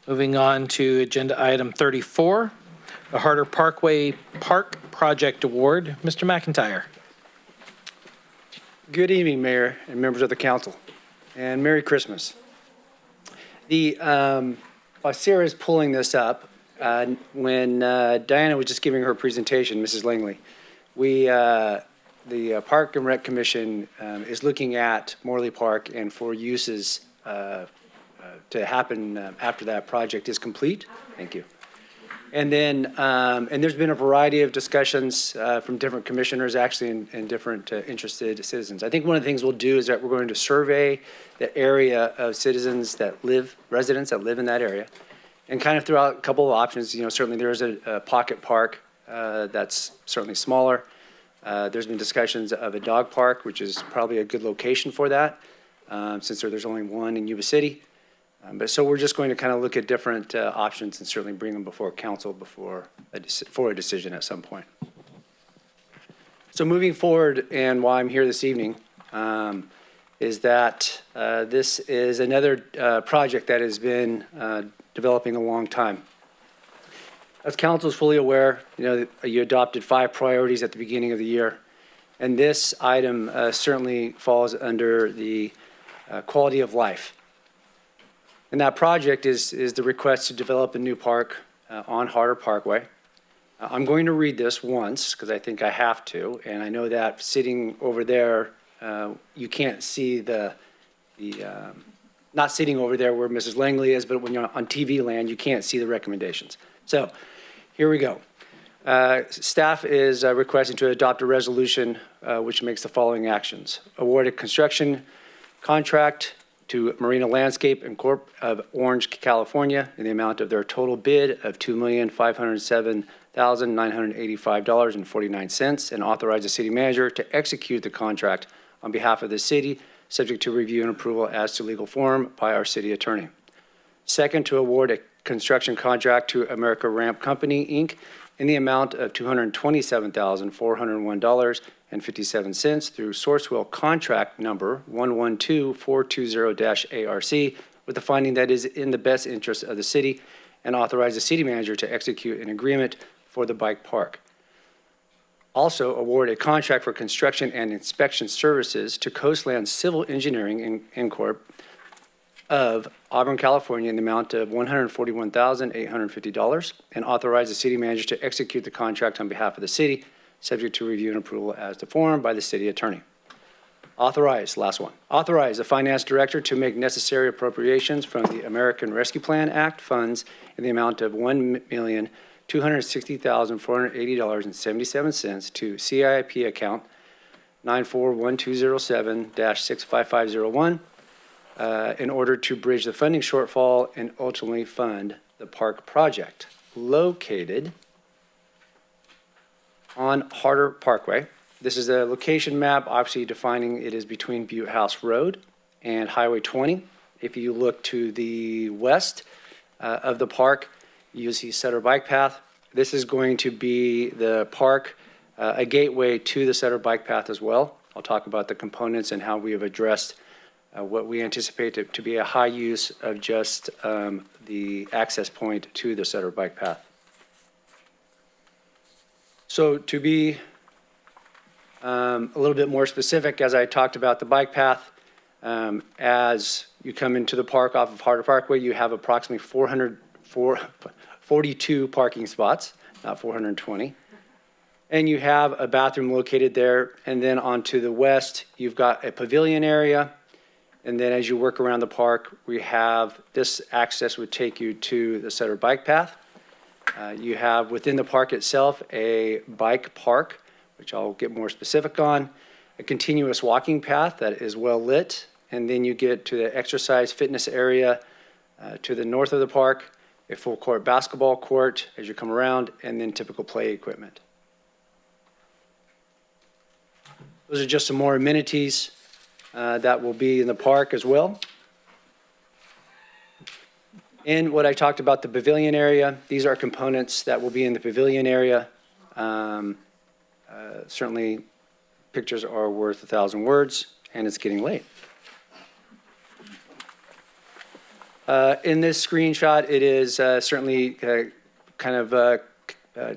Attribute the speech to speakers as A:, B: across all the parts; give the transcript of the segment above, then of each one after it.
A: Moving on to agenda item 34, the Harder Parkway Park Project Award. Mr. McIntyre.
B: Good evening, Mayor and members of the council, and Merry Christmas. While Sarah is pulling this up, when Diana was just giving her presentation, Mrs. Langley, the Park and Rec Commission is looking at Morley Park and for uses to happen after that project is complete. Thank you. And then, and there's been a variety of discussions from different commissioners, actually, and different interested citizens. I think one of the things we'll do is that we're going to survey the area of citizens that live, residents that live in that area, and kind of throw out a couple of options. You know, certainly there is a pocket park that's certainly smaller. There's been discussions of a dog park, which is probably a good location for that, since there's only one in Yuba City. But so we're just going to kind of look at different options and certainly bring them before council for a decision at some point. So moving forward, and why I'm here this evening, is that this is another project that has been developing a long time. As council is fully aware, you know, you adopted 5 priorities at the beginning of the year, and this item certainly falls under the quality of life. And that project is the request to develop a new park on Harder Parkway. I'm going to read this once because I think I have to, and I know that sitting over there, you can't see not sitting over there where Mrs. Langley is, but when you're on TV land, you can't see the recommendations. So here we go. Staff is requesting to adopt a resolution which makes the following actions. Award a construction contract to Marina Landscape and Corp of Orange, California, in the amount of their total bid of $2,507,985.49, and authorize the city manager to execute the contract on behalf of the city, subject to review and approval as to legal form by our city attorney. Second, to award a construction contract to America Ramp Company, Inc., in the amount of $227,401.57 through Sourcewell contract number 112420-ARC, with the finding that is in the best interest of the city, and authorize the city manager to execute an agreement for the bike park. Also, award a contract for construction and inspection services to Coastland Civil Engineering, Inc. of Auburn, California, in the amount of $141,850, and authorize the city manager to execute the contract on behalf of the city, subject to review and approval as to form by the city attorney. Authorize, last one, authorize the finance director to make necessary appropriations from the American Rescue Plan Act funds in the amount of $1,260,480.77 to CIP account 941207-65501 in order to bridge the funding shortfall and ultimately fund the park project located on Harder Parkway. This is a location map, obviously defining it is between Butte House Road and Highway 20. If you look to the west of the park, you'll see Sutter Bike Path. This is going to be the park, a gateway to the Sutter Bike Path as well. I'll talk about the components and how we have addressed what we anticipate to be a high use of just the access point to the Sutter Bike Path. So to be a little bit more specific, as I talked about the bike path, as you come into the park off of Harder Parkway, you have approximately 442 parking spots, not 420. And you have a bathroom located there. And then on to the west, you've got a pavilion area. And then as you work around the park, we have this access would take you to the Sutter Bike Path. You have within the park itself a bike park, which I'll get more specific on, a continuous walking path that is well lit, and then you get to the exercise fitness area to the north of the park, a full court basketball court as you come around, and then typical play equipment. Those are just some more amenities that will be in the park as well. And what I talked about, the pavilion area, these are components that will be in the pavilion area. Certainly, pictures are worth 1,000 words, and it's getting late. In this screenshot, it is certainly kind of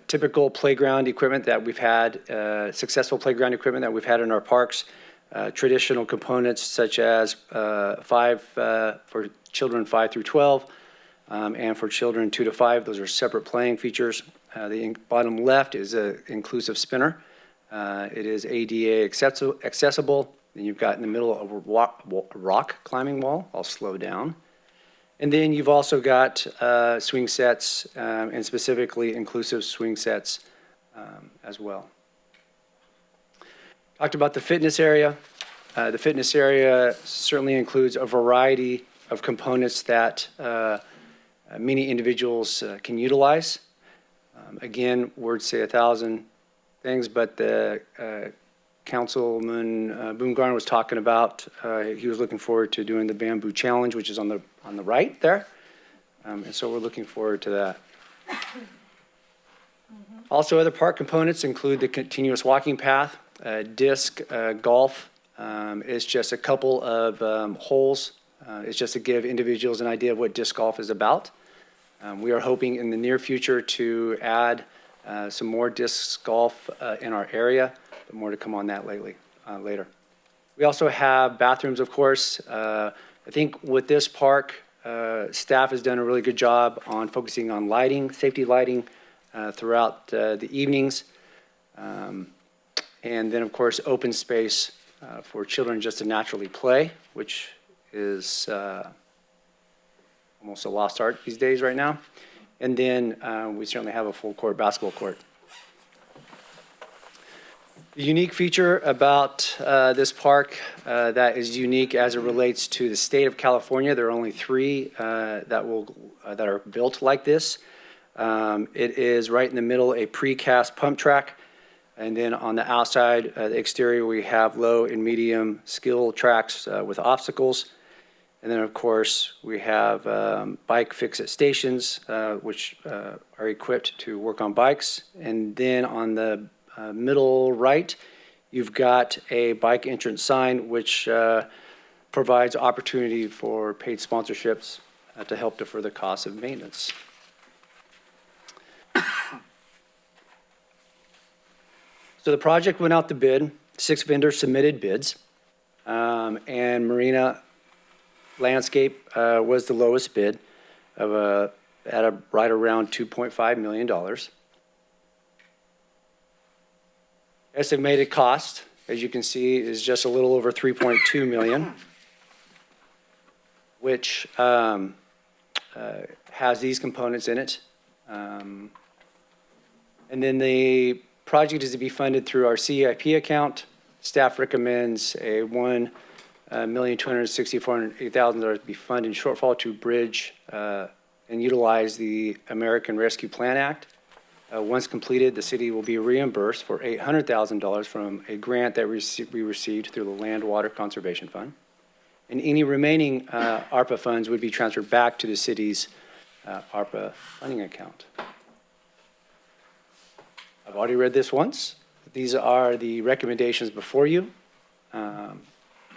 B: typical playground equipment that we've had, successful playground equipment that we've had in our parks. Traditional components such as for children 5 through 12 and for children 2 to 5. Those are separate playing features. The bottom left is an inclusive spinner. It is ADA accessible. Then you've got in the middle a rock climbing wall. I'll slow down. And then you've also got swing sets and specifically inclusive swing sets as well. Talked about the fitness area. The fitness area certainly includes a variety of components that many individuals can utilize. Again, words say 1,000 things, but the Councilman Boomgarner was talking about, he was looking forward to doing the bamboo challenge, which is on the right there. And so we're looking forward to that. Also, other park components include the continuous walking path, disc golf. It's just a couple of holes. It's just to give individuals an idea of what disc golf is about. We are hoping in the near future to add some more disc golf in our area, but more to come on that later. We also have bathrooms, of course. I think with this park, staff has done a really good job on focusing on lighting, safety lighting throughout the evenings. And then, of course, open space for children just to naturally play, which is almost a lost art these days right now. And then we certainly have a full court basketball court. The unique feature about this park that is unique as it relates to the state of California, there are only 3 that are built like this. It is right in the middle, a precast pump track. And then on the outside, the exterior, we have low and medium skill tracks with obstacles. And then, of course, we have bike fix-it stations, which are equipped to work on bikes. And then on the middle right, you've got a bike entrance sign, which provides opportunity for paid sponsorships to help defer the cost of maintenance. So the project went out to bid. 6 vendors submitted bids, and Marina Landscape was the lowest bid of right around $2.5 million. Estimated cost, as you can see, is just a little over $3.2 million, which has these components in it. And then the project is to be funded through our CIP account. Staff recommends a $1,264,000 to be funded in shortfall to bridge and utilize the American Rescue Plan Act. Once completed, the city will be reimbursed for $800,000 from a grant that we received through the Land Water Conservation Fund. And any remaining ARPA funds would be transferred back to the city's ARPA funding account. I've already read this once. These are the recommendations before you, and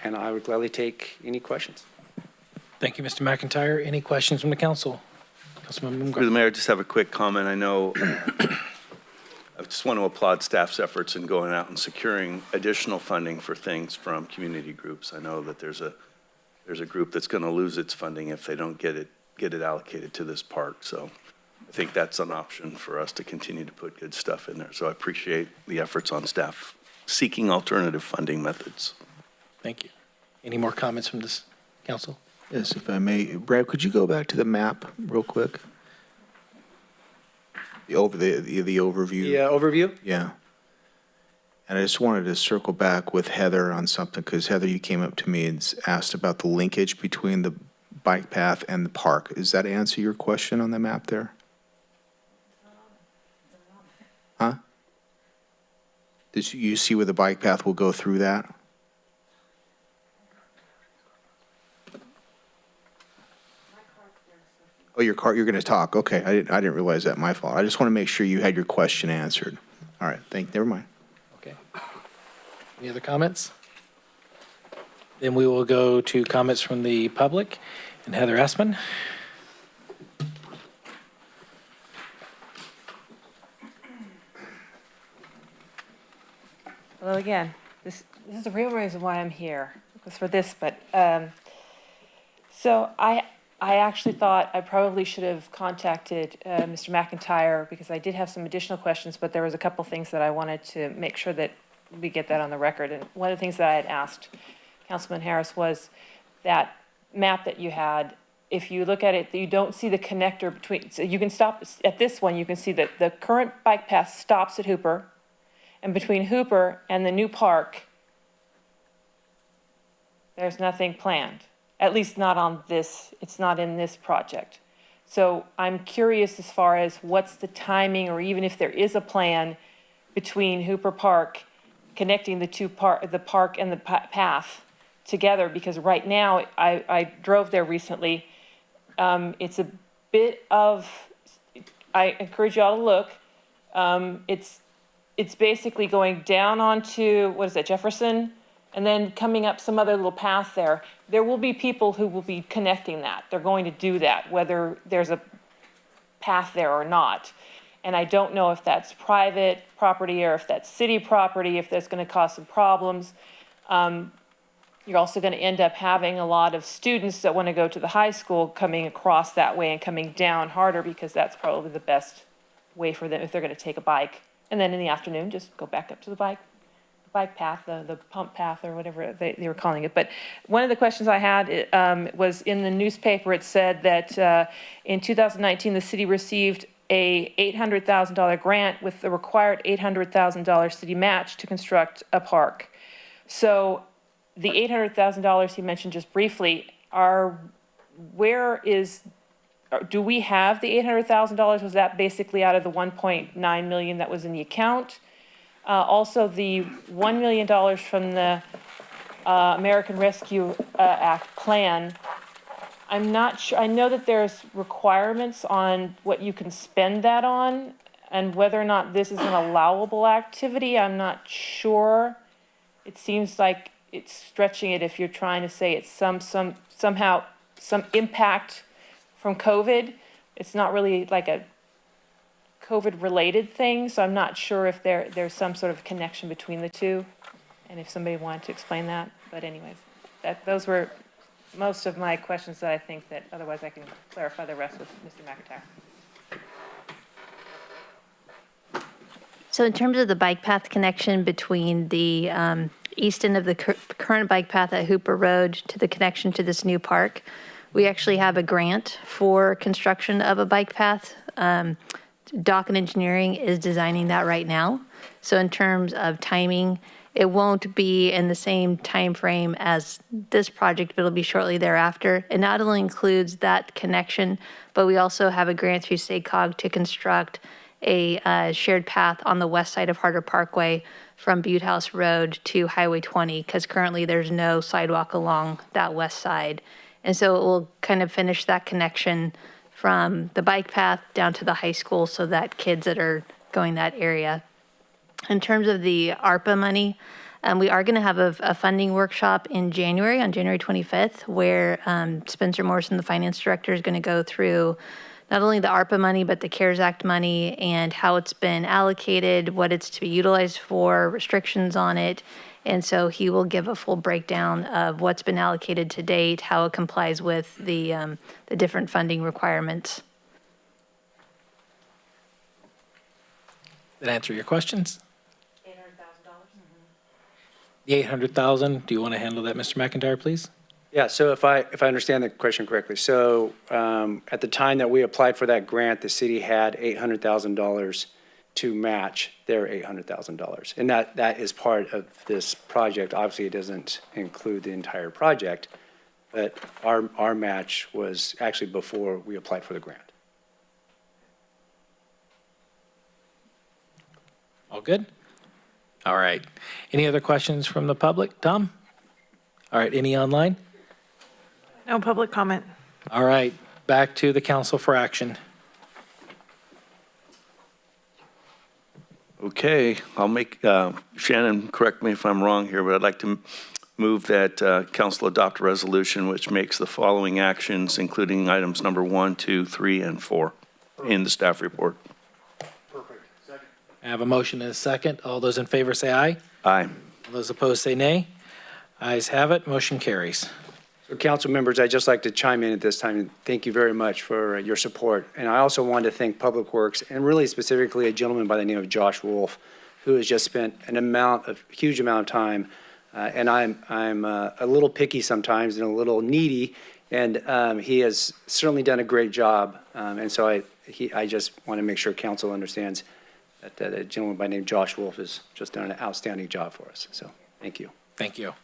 B: I would gladly take any questions.
A: Thank you, Mr. McIntyre. Any questions from the council? Councilman
C: Through the
A: Boomgarner.
C: mayor, I just have a quick comment. I know I just want to applaud staff's efforts in going out and securing additional funding for things from community groups. I know that there's a group that's going to lose its funding if they don't get it allocated to this park. So I think that's an option for us to continue to put good stuff in there. So I appreciate the efforts on staff seeking alternative funding methods.
A: Thank you. Any more comments from this council?
D: Yes, if I may. Brad, could you go back to the map real quick? The overview?
B: The overview?
D: Yeah. And I just wanted to circle back with Heather on something, because Heather, you came up to me and asked about the linkage between the bike path and the park. Does that answer your question on the map there? Huh? Did you see where the bike path will go through that? Oh, your car, you're going to talk. Okay, I didn't realize that. My fault. I just want to make sure you had your question answered. All right, never mind.
A: Okay. Any other comments? Then we will go to comments from the public. And Heather Essman.
E: Well, again, this is the real reason why I'm here, was for this, but, so I actually thought I probably should have contacted, Mr. McIntyre, because I did have some additional questions, but there was a couple things that I wanted to make sure that we get that on the record. And one of the things that I had asked Councilman Harris was that map that you had, if you look at it, you don't see the connector between, so you can stop, at this one, you can see that the current bike path stops at Hooper, and between Hooper and the new park, there's nothing planned, at least not on this, it's not in this project. So I'm curious as far as what's the timing, or even if there is a plan between Hooper Park, connecting the the park and the path together, because right now, I drove there recently. It's a bit of, I encourage you all to look. It's basically going down onto, what is it, Jefferson? And then coming up some other little path there. There will be people who will be connecting that. They're going to do that, whether there's a path there or not. And I don't know if that's private property or if that's city property, if that's going to cause some problems. You're also going to end up having a lot of students that want to go to the high school coming across that way and coming down harder, because that's probably the best way for them if they're going to take a bike. And then in the afternoon, just go back up to the bike path, the pump path, or whatever they were calling it. But one of the questions I had was in the newspaper. It said that in 2019, the city received a $800,000 grant with the required $800,000 city match to construct a park. So the $800,000 he mentioned just briefly do we have the $800,000? Was that basically out of the $1.9 million that was in the account? Also, the $1 million from the American Rescue Act plan, I'm not sure. I know that there's requirements on what you can spend that on, and whether or not this is an allowable activity, I'm not sure. It seems like it's stretching it if you're trying to say it's somehow some impact from COVID. It's not really like a COVID-related thing, so I'm not sure if there's some sort of connection between the two, and if somebody wanted to explain that. But anyways, those were most of my questions that I think that otherwise I can clarify the rest with Mr. McIntyre.
F: So in terms of the bike path connection between the east end of the current bike path at Hooper Road to the connection to this new park, we actually have a grant for construction of a bike path. Dock and Engineering is designing that right now. So in terms of timing, it won't be in the same time frame as this project, but it'll be shortly thereafter. It not only includes that connection, but we also have a grant through SACOG to construct a shared path on the west side of Harder Parkway from Butte House Road to Highway 20, because currently there's no sidewalk along that west side. And so it will kind of finish that connection from the bike path down to the high school, so that kids that are going that area. In terms of the ARPA money, we are going to have a funding workshop in January, on January 25th, where Spencer Morrison, the finance director, is going to go through not only the ARPA money, but the CARES Act money and how it's been allocated, what it's to be utilized for, restrictions on it. And so he will give a full breakdown of what's been allocated to date, how it complies with the different funding requirements.
A: That answer your questions?
E: $800,000?
A: The 800,000, do you want to handle that, Mr. McIntyre, please?
B: Yeah, so if I understand the question correctly, so at the time that we applied for that grant, the city had $800,000 to match their $800,000. And that is part of this project. Obviously, it doesn't include the entire project, but our match was actually before we applied for the grant.
A: All good? All right. Any other questions from the public? Tom? All right, any online?
E: No public comment.
A: All right, back to the council for action.
C: Okay, I'll make, Shannon, correct me if I'm wrong here, but I'd like to Move that council adopt a resolution which makes the following actions, including items number 1, 2, 3, and 4 in the staff report.
A: I have a motion and a second. All those in favor say aye.
C: Aye.
A: All those opposed say nay. Ayes have it, motion carries.
B: So council members, I'd just like to chime in at this time and thank you very much for your support. And I also want to thank Public Works and really specifically a gentleman by the name of Josh Wolf, who has just spent huge amount of time. And I'm a little picky sometimes and a little needy, and he has certainly done a great job. And so I just want to make sure council understands that a gentleman by the name of Josh Wolf has just done an outstanding job for us. So thank you.
A: Thank you.